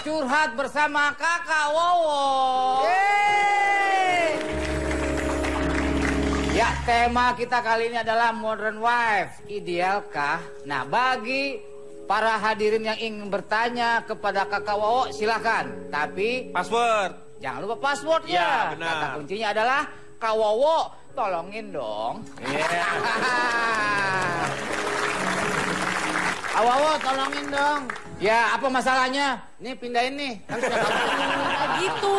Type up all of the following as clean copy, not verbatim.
Curhat bersama Kakak Wowo. Ya, tema kita kali ini adalah Modern Wife. Idealkah? Nah, bagi para hadirin yang ingin bertanya kepada Kakak Wowo, silakan. Tapi password. Jangan lupa passwordnya. Ya, benar. Kata kuncinya adalah Kak Wowo, tolongin dong. Kak Wowo, tolongin dong. Ya, apa masalahnya? Nih, pindahin nih. Kan sudah gitu.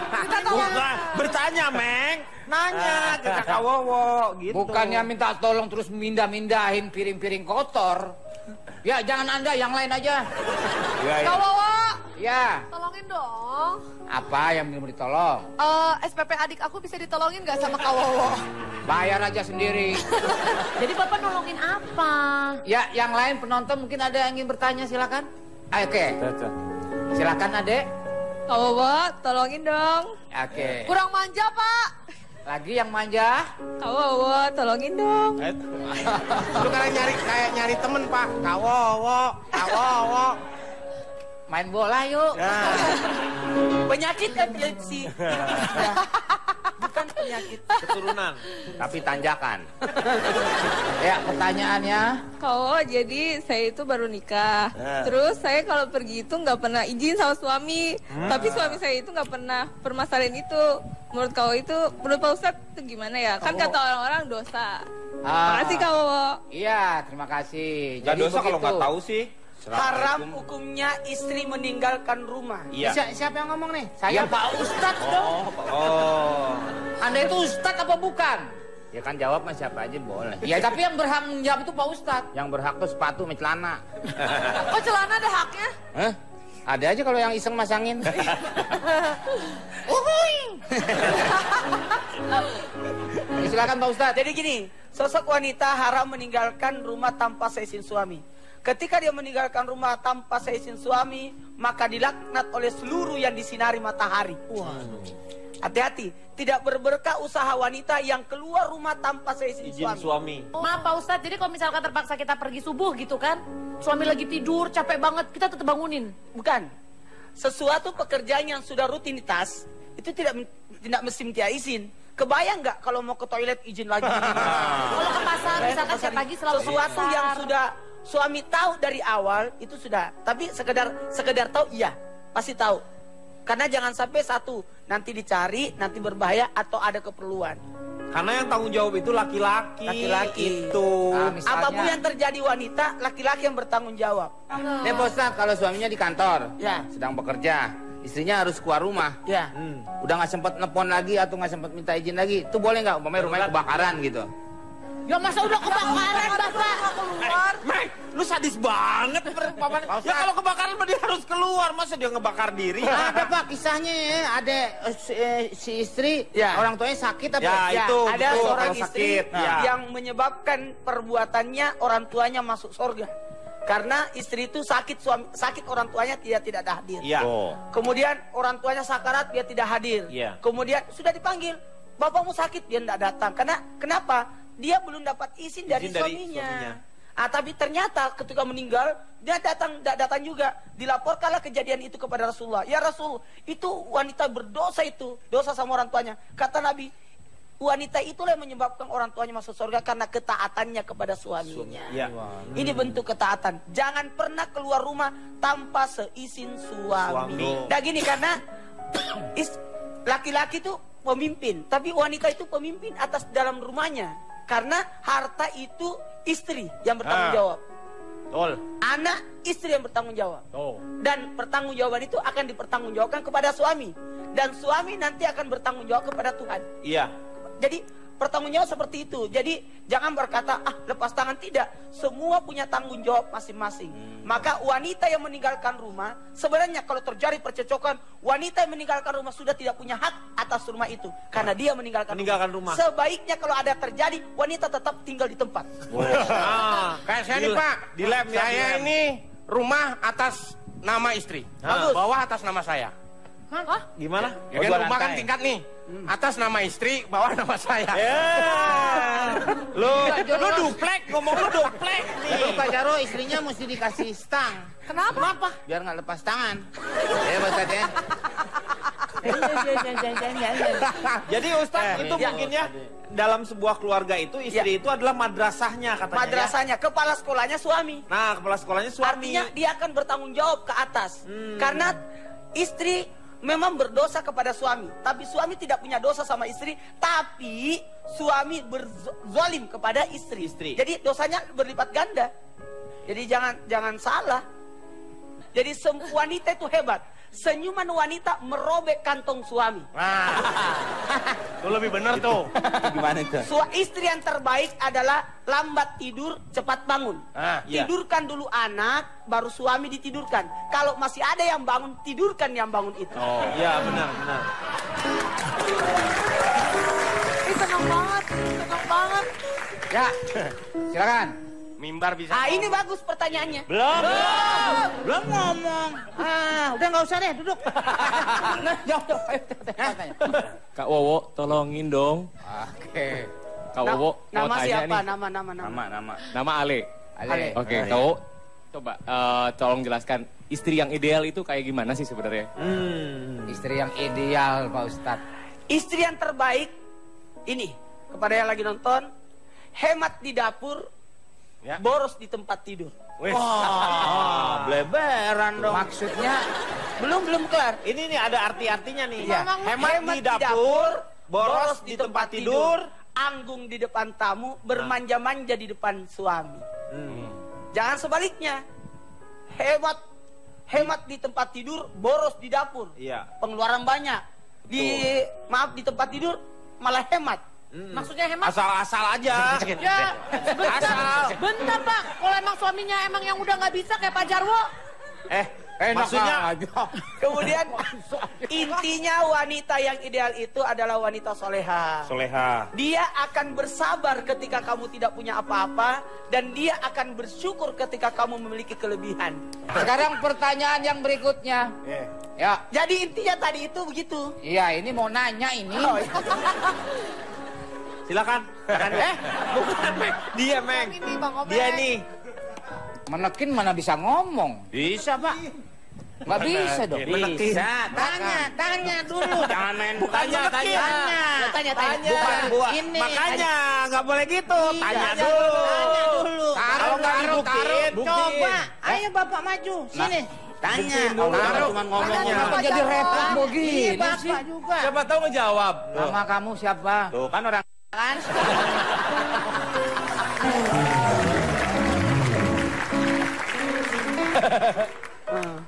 Kita tolong. Bukan, bertanya, Meng. Nanya ke Kakak Wowo, gitu. Bukannya minta tolong terus mindahin piring-piring kotor. Ya, jangan Anda, yang lain aja. Ya, Kak Wowo, Ya, tolongin dong. apa yang mau ditolong? SPP adik aku bisa ditolongin nggak sama Kak Wowo? Bayar aja sendiri. Jadi Bapak nolongin apa? Ya, yang lain penonton mungkin ada yang ingin bertanya, silakan. Oke, silakan Adek. Kak Wowo, tolongin dong. Oke. Kurang manja, Pak. Lagi yang manja. Kak Wowo, tolongin dong. Lu kayak nyari temen, Pak. Kak Wowo. Main bola yuk. Penyakit epilepsi. Bukan penyakit Keturunan. tapi tanjakan. Ya, pertanyaannya. Kak Wowo, jadi saya itu baru nikah. Terus saya kalau pergi itu nggak pernah izin sama suami. Tapi suami saya itu nggak pernah permasalahan itu. Menurut Kak Wowo itu, menurut Pak Ustadz itu gimana ya? Kan kata orang-orang dosa. Makasih Kak Wowo. Iya, terima kasih. Gak dosa kalau nggak tahu sih. Haram hukumnya istri meninggalkan rumah. Iya. Siapa yang ngomong nih? Saya Pak Ustadz dong. Oh. Anda itu Ustadz apa bukan? Ya kan jawab mah siapa aja boleh. Ya, tapi yang berhak menjawab itu Pak Ustadz. Yang berhak tuh sepatu sama celana. Oh, celana ada haknya? Hah? Ada aja kalau yang iseng masangin. Ya, silakan Pak Ustadz. Jadi gini, sosok wanita haram meninggalkan rumah tanpa seizin suami. Ketika dia meninggalkan rumah tanpa seizin suami, maka dilaknat oleh seluruh yang disinari matahari. Hati-hati, tidak berberkah usaha wanita yang keluar rumah tanpa seizin Izin suami. suami. Maaf Pak Ustadz, jadi kalau misalkan terpaksa kita pergi subuh gitu kan, suami lagi tidur, capek banget, kita tetap bangunin. Bukan. Sesuatu pekerjaan yang sudah rutinitas, itu tidak mesti minta izin. Kebayang nggak kalau mau ke toilet izin lagi? Kalau ke pasar, misalkan saya pagi selalu ke Sesuatu pasar. yang sudah suami tahu dari awal itu sudah, tapi sekedar tahu, iya pasti tahu. Karena jangan sampai satu nanti dicari, nanti berbahaya atau ada keperluan. Karena yang tanggung jawab itu laki-laki. Laki-laki. Itu. Nah, misalnya, Apapun yang terjadi wanita, laki-laki yang bertanggung jawab. Nih Pak Ustadz, kalau suaminya di kantor, Ya. sedang bekerja, istrinya harus keluar rumah. Ya. Udah nggak sempet nelpon lagi atau nggak sempet minta izin lagi, itu boleh nggak? Umpamanya rumahnya kebakaran gitu. Ya masa udah kebakaran Bapak? Meng, lu sadis banget. Ya kalau kebakaran mah dia harus keluar. Masa dia ngebakar diri? Ada Pak kisahnya ya, ada si istri, Ya. orang tuanya sakit apa? Ya, Ya, itu ada betul, seorang kalau istri sakit. Ya. yang menyebabkan perbuatannya orang tuanya masuk surga. Karena istri itu sakit orang tuanya tidak hadir. Iya. Kemudian orang tuanya sakarat, dia tidak hadir. Iya. Kemudian sudah dipanggil, bapakmu sakit, dia tidak datang. Kenapa? Dia belum dapat izin dari suaminya. Tapi ternyata ketika meninggal, dia tidak datang juga. Dilaporkanlah kejadian itu kepada Rasulullah. Ya Rasul, itu wanita berdosa itu, dosa sama orang tuanya. Kata Nabi, wanita itulah yang menyebabkan orang tuanya masuk surga karena ketaatannya kepada suaminya. Ya. Ini bentuk ketaatan. Jangan pernah keluar rumah tanpa seizin suami. Nah gini, karena laki-laki itu pemimpin, tapi wanita itu pemimpin atas dalam rumahnya. Karena harta itu istri yang bertanggung jawab. Betul. Anak istri yang bertanggung jawab. Oh. Dan pertanggungjawaban itu akan dipertanggungjawabkan kepada suami. Dan suami nanti akan bertanggung jawab kepada Tuhan. Iya. Jadi pertanggung jawab seperti itu. Jadi jangan berkata lepas tangan, tidak. Semua punya tanggung jawab masing-masing. Maka wanita yang meninggalkan rumah, sebenarnya kalau terjadi percecokan, wanita yang meninggalkan rumah sudah tidak punya hak atas rumah itu karena dia meninggalkan rumah. Sebaiknya kalau ada terjadi, wanita tetap tinggal di tempat. Kayak saya nih Pak, Di lab nih, saya di lab. ini rumah atas nama istri, Bagus. bawah atas nama saya. Hah? Gimana? Ya kan rumah kan tingkat nih. Atas nama istri, bawah nama saya. Lu duplek, ngomong lu duplek nih. Itu Pak Jarwo istrinya mesti dikasih stang. Kenapa? Biar nggak lepas tangan. Ya Pak Ustadz ya. Jadi Ustadz itu mungkin ya dalam sebuah keluarga itu istri itu adalah madrasahnya katanya. Madrasahnya, kepala sekolahnya suami. Nah, kepala sekolahnya suami. Artinya dia akan bertanggung jawab ke atas. Karena istri memang berdosa kepada suami, tapi suami tidak punya dosa sama istri, tapi suami berzalim kepada istri. Jadi dosanya berlipat ganda. Jadi jangan salah. Jadi wanita itu hebat. Senyuman wanita merobek kantong suami. Nah, itu lebih benar tuh. Gimana itu? Istri yang terbaik adalah lambat tidur, cepat bangun. Tidurkan dulu anak, baru suami ditidurkan. Kalau masih ada yang bangun, tidurkan yang bangun itu. Oh, iya benar. Senang banget. Ya, silakan. Mimbar bisa. Ini bagus pertanyaannya. Belum ngomong. Udah nggak usah deh, duduk. Jawab. Kak Wowo, tolongin dong. Oke. Kak Wowo, mau Nama tanya siapa? nih. Nama. Nama Ale. Ale. Oke, Kak Wowo, coba tolong jelaskan istri yang ideal itu kayak gimana sih sebenarnya? Istri yang ideal, Pak Ustadz. Istri yang terbaik ini kepada yang lagi nonton, hemat di dapur, boros di tempat tidur. Bleberan dong. Maksudnya Belum kelar. Ini nih ada arti-artinya nih. Iya. Hemat di dapur, boros di tempat tidur, anggung di depan tamu, bermanja-manja di depan suami. Jangan sebaliknya. Hemat di tempat tidur, boros di dapur. Iya. Pengeluaran banyak. Di tempat tidur malah hemat. Maksudnya hemat? Asal-asal aja. Ya, bentar Pak. Kalau emang suaminya emang yang udah nggak bisa kayak Pak Jarwo. Maksudnya Kemudian intinya wanita yang ideal itu adalah wanita soleha. Dia akan bersabar ketika kamu tidak punya apa-apa, dan dia akan bersyukur ketika kamu memiliki kelebihan. sekarang pertanyaan yang berikutnya. Ya, Jadi intinya tadi itu begitu. iya ini mau nanya ini. silakan. Bukan Meng. Dia Meng. Ini Bang Obeng. Dia nih. Menekin mana bisa ngomong? Bisa Pak. Nggak bisa dong. Bisa. Tanya dulu. Jangan main Tanya. Tanya. Bukan gua. Ini Makanya nggak boleh gitu. Tanya dulu. Kalau nggak dibuktiin, Coba, ayo Bapak maju sini. Tanya. Taruh cuman ngomongnya. Kenapa jadi repot begini sih? juga. Siapa tahu ngejawab. Nama kamu siapa? Tuh kan orang Kan?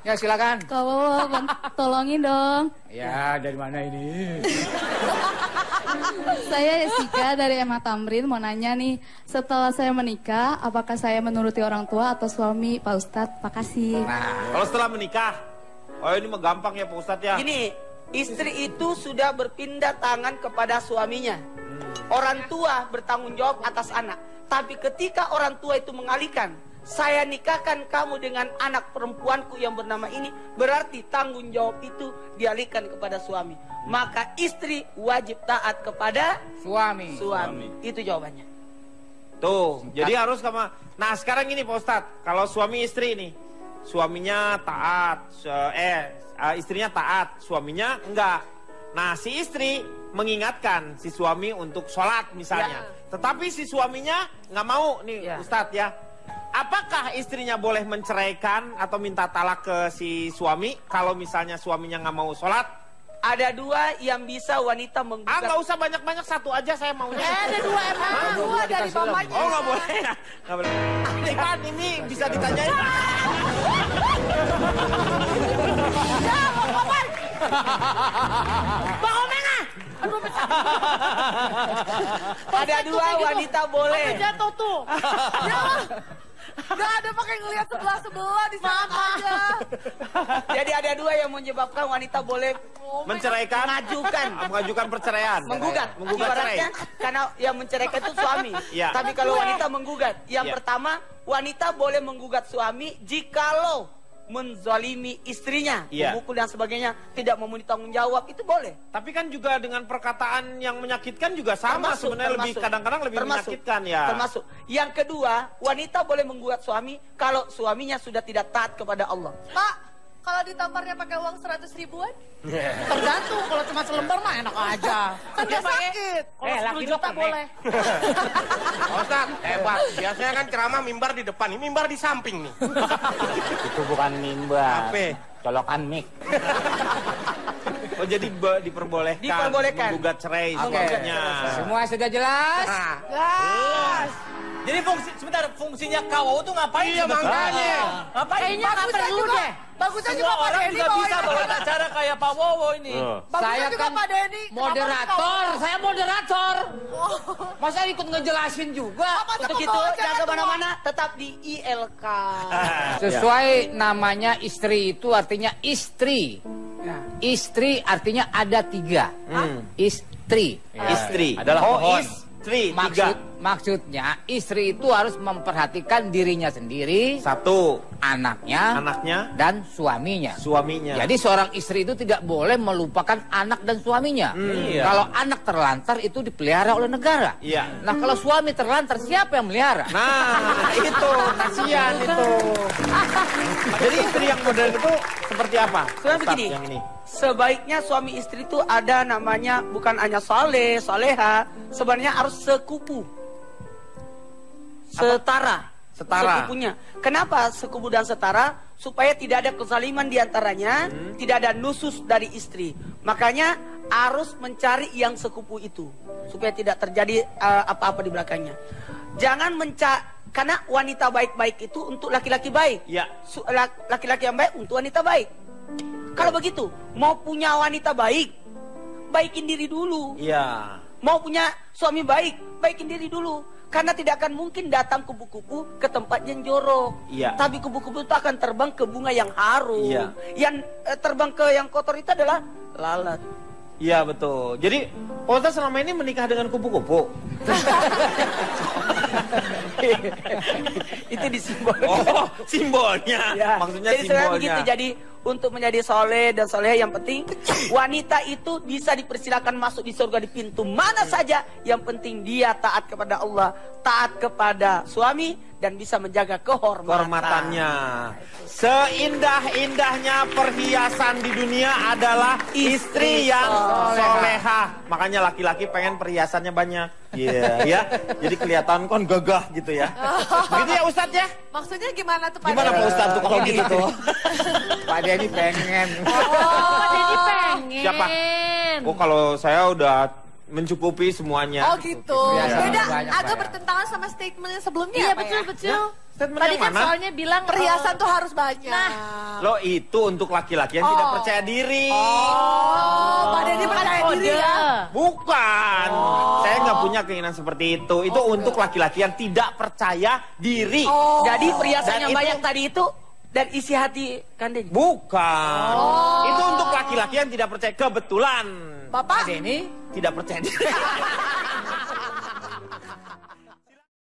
Ya silakan. Kak Wowo, tolongin dong. Ya dari mana ini? Saya Jessica dari Emma Tamrin mau nanya nih, setelah saya menikah, apakah saya menuruti orang tua atau suami, Pak Ustadz? Makasih. kalau setelah menikah. Oh ini mah gampang ya Pak Ustadz ya. Gini, istri itu sudah berpindah tangan kepada suaminya. Orang tua bertanggung jawab atas anak. Tapi ketika orang tua itu mengalihkan, saya nikahkan kamu dengan anak perempuanku yang bernama ini, berarti tanggung jawab itu dialihkan kepada suami. Maka istri wajib taat kepada Suami. Itu jawabannya. Tuh, jadi harus sama. Nah sekarang ini Pak Ustadz, kalau suami istri nih, suaminya taat, istrinya taat, suaminya enggak. Nah si istri mengingatkan si suami untuk sholat misalnya, tetapi si suaminya nggak mau nih Ustadz ya. Apakah istrinya boleh menceraikan atau minta talak ke si suami kalau misalnya suaminya nggak mau sholat? Ada dua yang bisa wanita menggugat. Nggak usah banyak-banyak, satu aja saya maunya. Ada dua emang. Dua dari mamanya. Oh nggak boleh ya? Nggak boleh. Ini kan ini bisa ditanyain. Bang Obeng ah. Aduh, Ada dua wanita boleh. Sampai jatuh tuh. Ya. Gak ada pakai ngelihat sebelah-sebelah di sana aja. Jadi ada dua yang menyebabkan wanita boleh Menceraikan, mengajukan perceraian, menggugat cerai. Ibaratnya karena yang menceraikan itu suami. Iya. Tapi kalau wanita menggugat, yang pertama wanita boleh menggugat suami jikalau menzalimi istrinya, Iya. memukul dan sebagainya, tidak memenuhi tanggung jawab, itu boleh. Tapi kan juga dengan perkataan yang menyakitkan juga sama sebenarnya, lebih kadang-kadang lebih menyakitkan ya. Termasuk. Yang kedua, wanita boleh menggugat suami kalau suaminya sudah tidak taat kepada Allah. Pak, kalau ditamparnya pakai uang 100 ribuan? Tergantung, kalau cuma selembar mah enak aja. Kan nggak sakit. Kalau 10 juta boleh. Pak Ustadz, hebat. Biasanya kan ceramah mimbar di depan, ini mimbar di samping nih. Itu bukan mimbar. Apa? Colokan mic. Oh jadi diperbolehkan, Diperbolehkan. menggugat cerai Oke. suaminya. Semua sudah jelas? Gas. Jadi fungsinya KWO tuh ngapain Iya, makanya. Ngapain? Kayaknya nggak perlu deh. Bagusnya Semua juga Pak orang Denny juga bawain bisa bawa acara. acara kayak Pak Wowo ini. Bagusnya Saya juga kan Pak Denny. moderator, saya moderator. Masa ikut ngejelasin juga? Untuk itu, jangan kemana-mana, tetap di ILK. Sesuai namanya istri itu artinya istri. Istri artinya ada 3. Istri. Istri. Adalah pohon. Istri. 3. Maksudnya istri itu harus memperhatikan dirinya sendiri, 1. anaknya, dan suaminya. Suaminya. Jadi seorang istri itu tidak boleh melupakan anak dan suaminya. Iya. Kalau anak terlantar itu dipelihara oleh negara. Iya. Nah kalau suami terlantar siapa yang melihara? Nah, itu kasihan itu. Jadi istri yang modern itu seperti apa? Sebenarnya Ustadz, begini, yang ini. sebaiknya suami istri itu ada namanya bukan hanya soleh, soleha, sebenarnya harus sekupu. Setara. Sekupunya. Kenapa sekupu dan setara? Supaya tidak ada kezaliman diantaranya, tidak ada nusus dari istri. Makanya harus mencari yang sekupu itu. Supaya tidak terjadi apa-apa di belakangnya. Jangan karena wanita baik-baik itu untuk laki-laki baik. Ya. Laki-laki yang baik untuk wanita baik. Kalau begitu, mau punya wanita baik, baikin diri dulu. Iya. Mau punya suami baik, baikin diri dulu. Karena tidak akan mungkin datang kupu-kupu ke tempat yang jorok. Iya. Tapi kupu-kupu itu akan terbang ke bunga yang harum. Iya. Yang terbang ke yang kotor itu adalah lalat. Iya betul. Jadi Pak Ustadz selama ini menikah dengan kupu-kupu. Itu disimbol. Oh, simbolnya. Ya. Maksudnya Jadi sebenarnya simbolnya. begitu. Jadi untuk menjadi soleh dan soleha yang penting wanita itu bisa dipersilakan masuk di surga di pintu mana saja. Yang penting dia taat kepada Allah, taat kepada suami dan bisa menjaga kehormatannya. Seindah-indahnya perhiasan di dunia adalah istri yang soleha. Makanya laki-laki pengen perhiasannya banyak. Iya, ya. Jadi kelihatan kon gagah gitu ya. Begitu ya Ustadz ya? Maksudnya gimana tuh Pak Gimana Denny? Pak Ustadz tuh kalau gitu? Pak Denny pengen. Oh, Denny pengen. Siapa? Oh kalau saya udah mencukupi semuanya. Oh gitu. Biasa, Beda, banyak, agak banyak. bertentangan sama statement yang sebelumnya. Iya Pak, betul ya? betul. Statement Tadi yang kan mana? soalnya bilang Perhiasan tuh harus banyak. Nah. Loh itu untuk laki-laki yang tidak percaya diri. Oh, Pak Denny percaya diri ya. Bukan. Saya nggak punya keinginan seperti itu. Itu untuk laki-laki yang tidak percaya diri. Jadi perhiasan Dan yang itu- banyak tadi itu dan isi hati kandeng. Bukan. Itu untuk laki-laki yang tidak percaya. Kebetulan Bapak Denny tidak percaya diri.